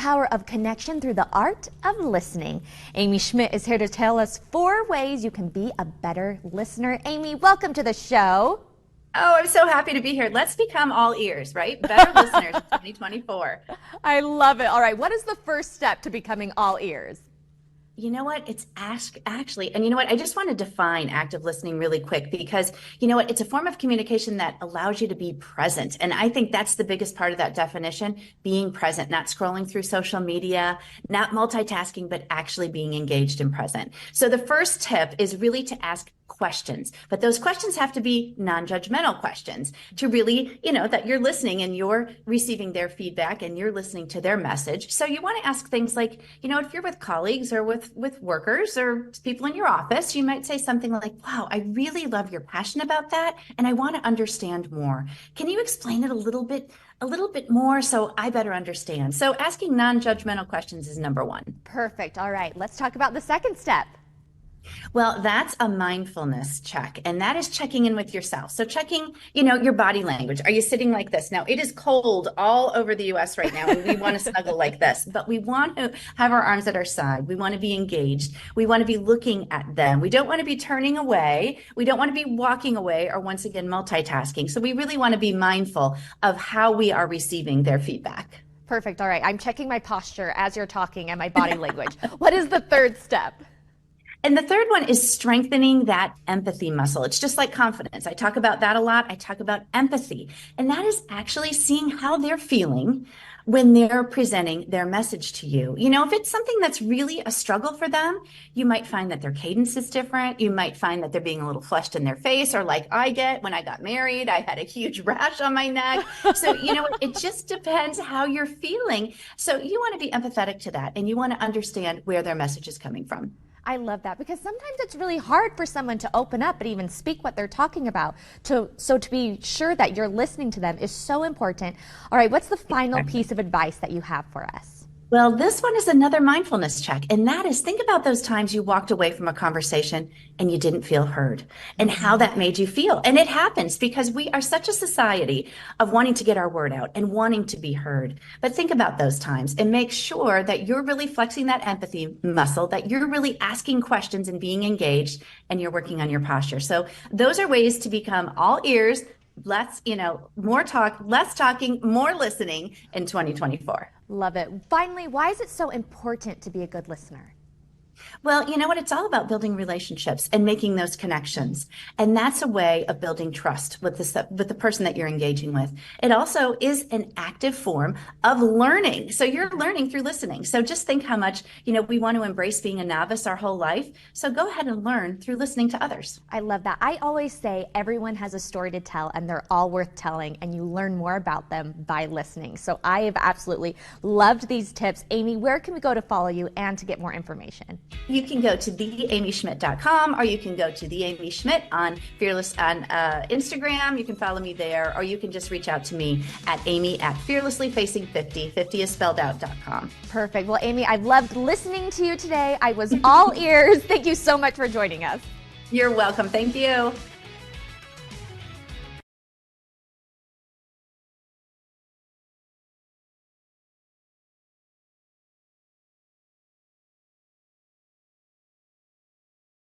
power of connection through the art of listening. Amy Schmidt is here to tell us 4 ways you can be a better listener. Amy, welcome to the show. Oh, I'm so happy to be here. Let's become all ears, right? Better listeners in 2024. I love it. All right, what is the first step to becoming all ears? You know what? It's actually, and you know what? I just want to define active listening really quick because you know what? It's a form of communication that allows you to be present. And I think that's the biggest part of that definition, being present, not scrolling through social media, not multitasking, but actually being engaged and present. So the first tip is really to ask questions, but those questions have to be non-judgmental questions to really, that you're listening and you're receiving their feedback and you're listening to their message. So you want to ask things like, if you're with colleagues or with workers or people in your office, you might say something like, wow, I really love your passion about that. And I want to understand more. Can you explain it a little bit more so I better understand? So asking non-judgmental questions is number one. Perfect. All right, let's talk about the second step. Well, that's a mindfulness check, and that is checking in with yourself. So checking, your body language. Are you sitting like this? Now, it is cold all over the U.S. right now, and we want to snuggle like this, but we want to have our arms at our side. We want to be engaged. We want to be looking at them. We don't want to be turning away. We don't want to be walking away or, once again, multitasking. So we really want to be mindful of how we are receiving their feedback. Perfect. All right. I'm checking my posture as you're talking and my body language. What is the third step? And the third one is strengthening that empathy muscle. It's just like confidence. I talk about that a lot. I talk about empathy. And that is actually seeing how they're feeling when they're presenting their message to you. If it's something that's really a struggle for them, you might find that their cadence is different. You might find that they're being a little flushed in their face, or like I get when I got married, I had a huge rash on my neck. So, it just depends how you're feeling. So you want to be empathetic to that, and you want to understand where their message is coming from. I love that because sometimes it's really hard for someone to open up and even speak what they're talking about. So to be sure that you're listening to them is so important. All right, what's the final piece of advice that you have for us? Well, this one is another mindfulness check, and that is think about those times you walked away from a conversation and you didn't feel heard and how that made you feel. And it happens because we are such a society of wanting to get our word out and wanting to be heard. But think about those times and make sure that you're really flexing that empathy muscle, that you're really asking questions and being engaged, and you're working on your posture. So those are ways to become all ears. More talk, less talking, more listening in 2024. Love it. Finally, why is it so important to be a good listener? Well, you know what? It's all about building relationships and making those connections. And that's a way of building trust with the person that you're engaging with. It also is an active form of learning. So you're learning through listening. So just think how much, we want to embrace being a novice our whole life. So go ahead and learn through listening to others. I love that. I always say everyone has a story to tell and they're all worth telling, and you learn more about them by listening. So I have absolutely loved these tips. Amy, where can we go to follow you and to get more information? You can go to theamyschmidt.com, or you can go to The Amy Schmidt on Fearless on Instagram. You can follow me there, or you can just reach out to me at amy@fearlesslyfacing50. 50 is spelled out.com. Perfect. Well, Amy, I've loved listening to you today. I was all ears. Thank you so much for joining us. You're welcome. Thank you.